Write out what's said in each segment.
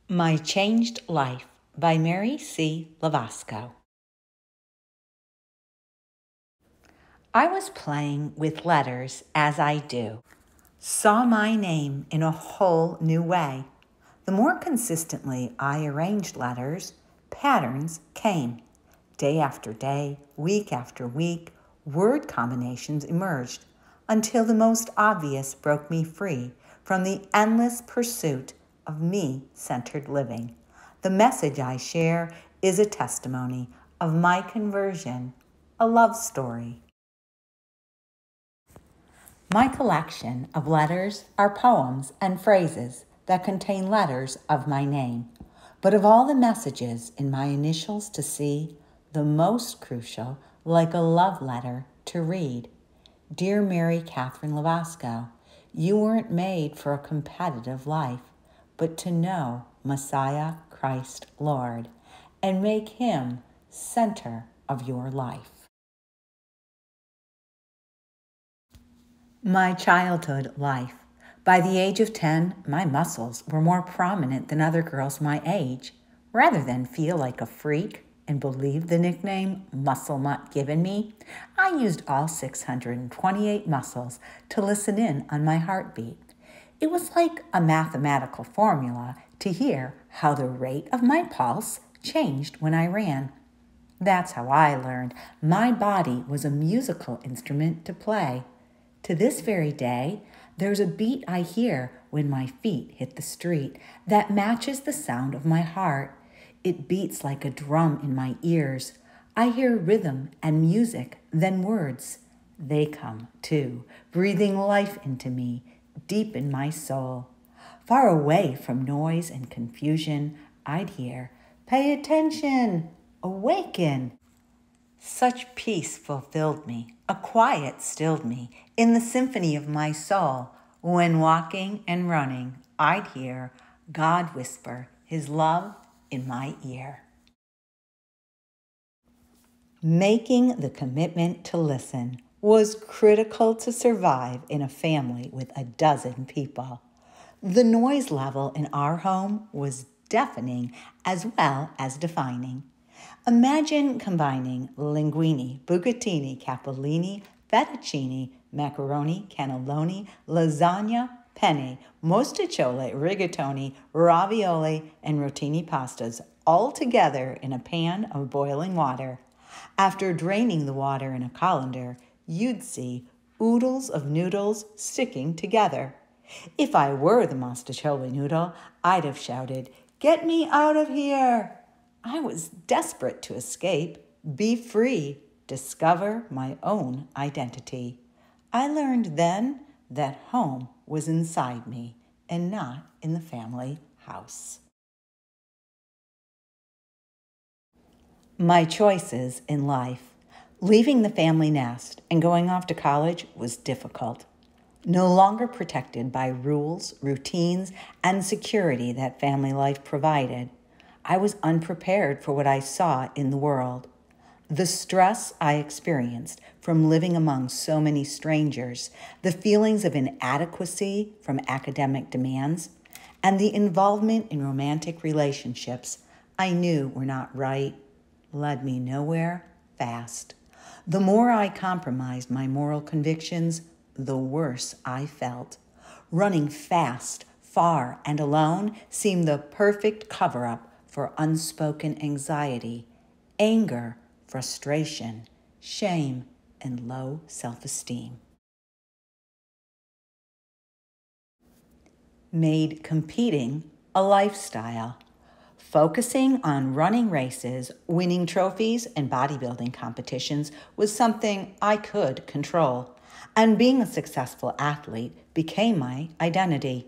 My Changed Life by Mary C.LoVasco. I was playing with letters as I do. Saw my name in a whole new way. The more consistently I arranged letters, patterns came. Day after day, week after week, word combinations emerged until the most obvious broke me free from the endless pursuit of me-centered living. The message I share is a testimony of my conversion, a love story. My collection of letters are poems and phrases that contain letters of my name. But of all the messages in my initials to see, the most crucial, like a love letter to read. Dear Mary Catherine LoVasco, you weren't made for a competitive life, but to know Messiah Christ Lord and make him center of your life. My childhood life. By the age of 10, my muscles were more prominent than other girls my age. Rather than feel like a freak and believe the nickname Muscle Mutt given me, I used all 628 muscles to listen in on my heartbeat. It was like a mathematical formula to hear how the rate of my pulse changed when I ran. That's how I learned my body was a musical instrument to play. To this very day, there's a beat I hear when my feet hit the street that matches the sound of my heart. It beats like a drum in my ears. I hear rhythm and music, then words. They come, too, breathing life into me, deep in my soul. Far away from noise and confusion, I'd hear, "Pay attention, awaken." Such peace fulfilled me, a quiet stilled me, in the symphony of my soul. When walking and running, I'd hear God whisper his love in my ear. Making the commitment to listen was critical to survive in a family with a dozen people. The noise level in our home was deafening as well as defining. Imagine combining linguine, bucatini, capellini, fettuccine, macaroni, cannelloni, lasagna, penne, mostacciole, rigatoni, ravioli, and rotini pastas all together in a pan of boiling water. After draining the water in a colander, you'd see oodles of noodles sticking together. If I were the mostacciole noodle, I'd have shouted, "Get me out of here!" I was desperate to escape, be free, discover my own identity. I learned then that home was inside me and not in the family house. My choices in life. Leaving the family nest and going off to college was difficult. No longer protected by rules, routines, and security that family life provided, I was unprepared for what I saw in the world. The stress I experienced from living among so many strangers, the feelings of inadequacy from academic demands, and the involvement in romantic relationships I knew were not right, led me nowhere fast. The more I compromised my moral convictions, the worse I felt. Running fast, far, and alone seemed the perfect cover-up for unspoken anxiety, anger, frustration, shame, and low self-esteem. Made competing a lifestyle. Focusing on running races, winning trophies, and bodybuilding competitions was something I could control, and being a successful athlete became my identity.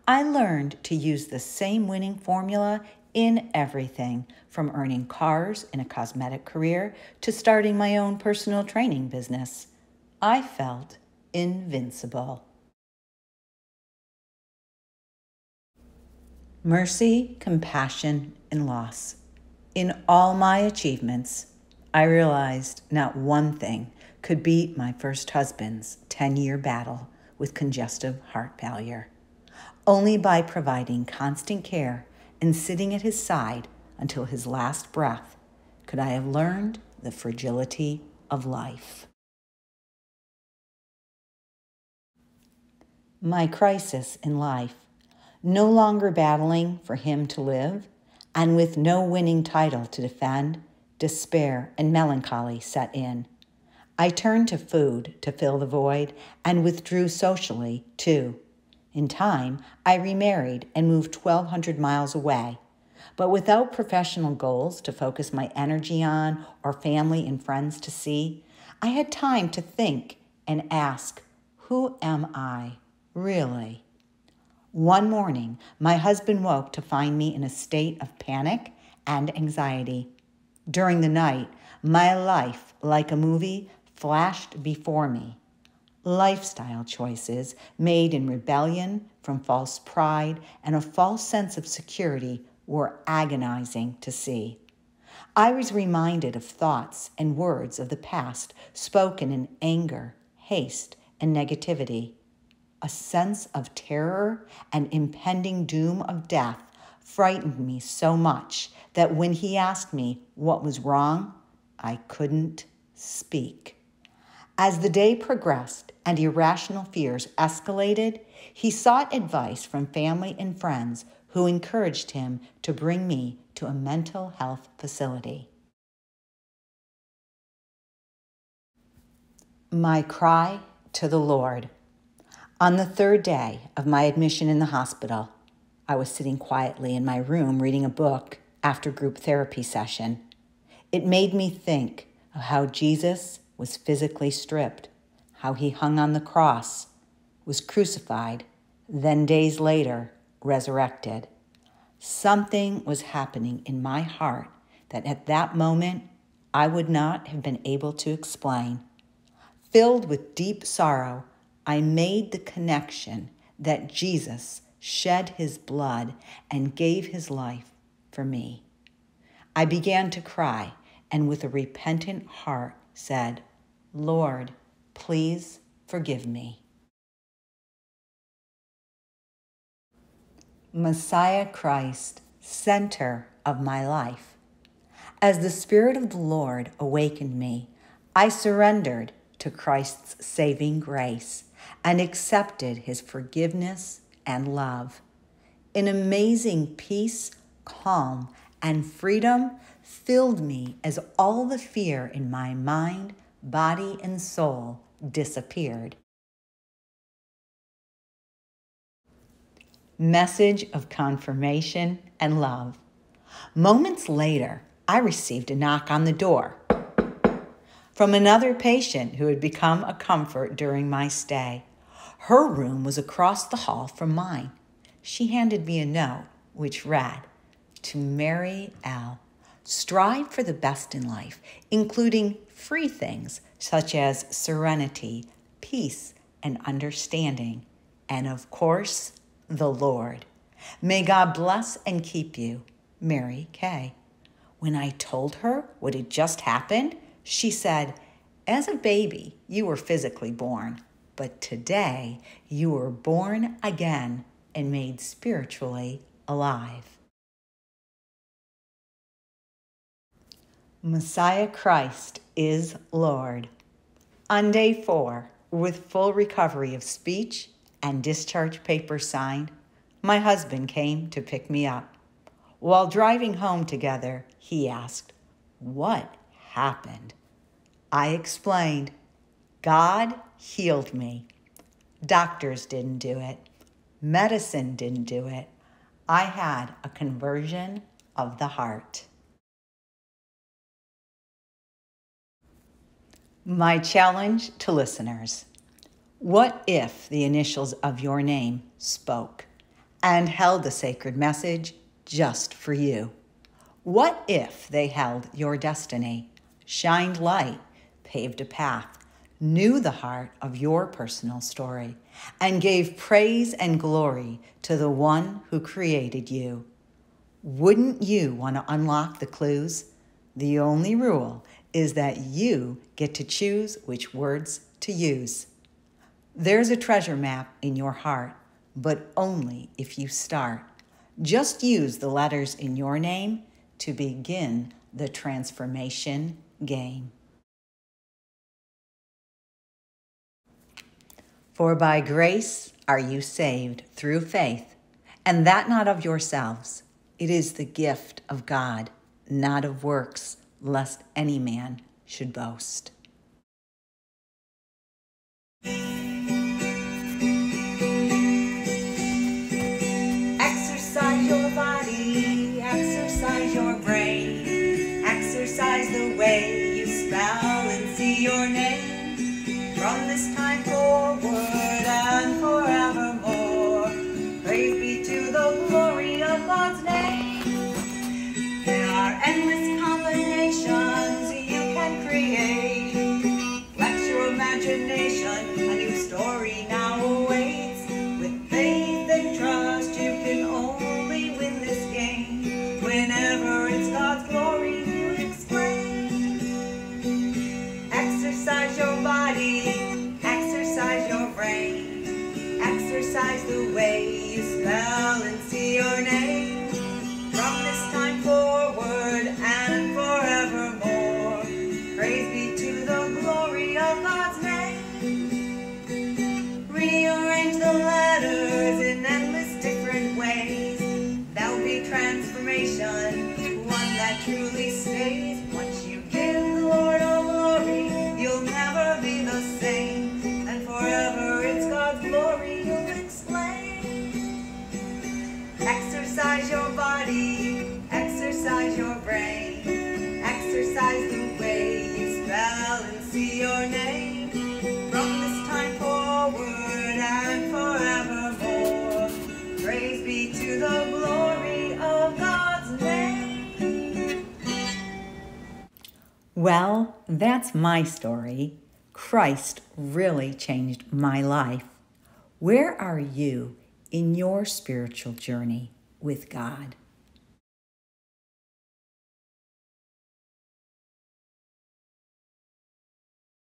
I learned to use the same winning formula in everything, from earning cars in a cosmetic career to starting my own personal training business. I felt invincible. Mercy, compassion, and loss. In all my achievements, I realized not one thing could beat my first husband's 10-year battle with congestive heart failure. Only by providing constant care and sitting at his side until his last breath, could I have learned the fragility of life. My crisis in life, no longer battling for him to live, and with no winning title to defend, despair and melancholy set in. I turned to food to fill the void and withdrew socially, too. In time, I remarried and moved 1,200 miles away. But without professional goals to focus my energy on or family and friends to see, I had time to think and ask, who am I, really? One morning, my husband woke to find me in a state of panic and anxiety. During the night, my life, like a movie, flashed before me. Lifestyle choices made in rebellion from false pride and a false sense of security were agonizing to see. I was reminded of thoughts and words of the past spoken in anger, haste, and negativity. A sense of terror and impending doom of death frightened me so much that when he asked me what was wrong, I couldn't speak. As the day progressed and irrational fears escalated, he sought advice from family and friends who encouraged him to bring me to a mental health facility. My cry to the Lord. On the third day of my admission in the hospital, I was sitting quietly in my room reading a book after group therapy session. It made me think of how Jesus was physically stripped, how he hung on the cross, was crucified, then days later, resurrected. Something was happening in my heart that at that moment I would not have been able to explain. Filled with deep sorrow, I made the connection that Jesus shed his blood and gave his life for me. I began to cry and with a repentant heart said, Lord, please forgive me. Messiah Christ, center of my life. As the Spirit of the Lord awakened me, I surrendered to Christ's saving grace and accepted his forgiveness and love. An amazing peace, calm, and freedom filled me as all the fear in my mind, body, and soul disappeared. Message of confirmation and love. Moments later, I received a knock on the door from another patient who had become a comfort during my stay. Her room was across the hall from mine. She handed me a note which read, To Mary L., strive for the best in life, including free things such as serenity, peace, and understanding, and of course, the Lord. May God bless and keep you, Mary K. When I told her what had just happened, she said, as a baby, you were physically born, but today you were born again and made spiritually alive. Messiah Christ is Lord. On day 4, with full recovery of speech and discharge papers signed, my husband came to pick me up. While driving home together, he asked, What happened? I explained, God healed me. Doctors didn't do it. Medicine didn't do it. I had a conversion of the heart. My challenge to listeners. What if the initials of your name spoke and held a sacred message just for you? What if they held your destiny, shined light, paved a path, knew the heart of your personal story, and gave praise and glory to the one who created you? Wouldn't you want to unlock the clues? The only rule is that you get to choose which words to use. There's a treasure map in your heart, but only if you start. Just use the letters in your name to begin the transformation game. For by grace are you saved through faith, and that not of yourselves. It is the gift of God, not of works, lest any man should boast. Exercise your body, exercise your brain, exercise the way you spell and see your name. From this time forward and forevermore, praise be to the glory of God's name. There are endless combinations you can create. Flex your imagination, a new story now awaits. With faith and trust, you can only win this game. Whenever it's God's glory you explain. Exercise your body, exercise your brain, exercise the way you spell and see your name. From this time forward and forevermore, praise be to the glory of God's name. Rearrange the letters in endless different ways. There'll be transformation, one that truly stays. Once you give the Lord all glory, you'll never be the same. And forever it's God's glory you'll explain. Exercise your body, exercise your brain, exercise the way you spell and see your name. From this time forward and forevermore, praise be to the glory of God's name. Well, that's my story. Christ really changed my life. Where are you in your spiritual journey with God?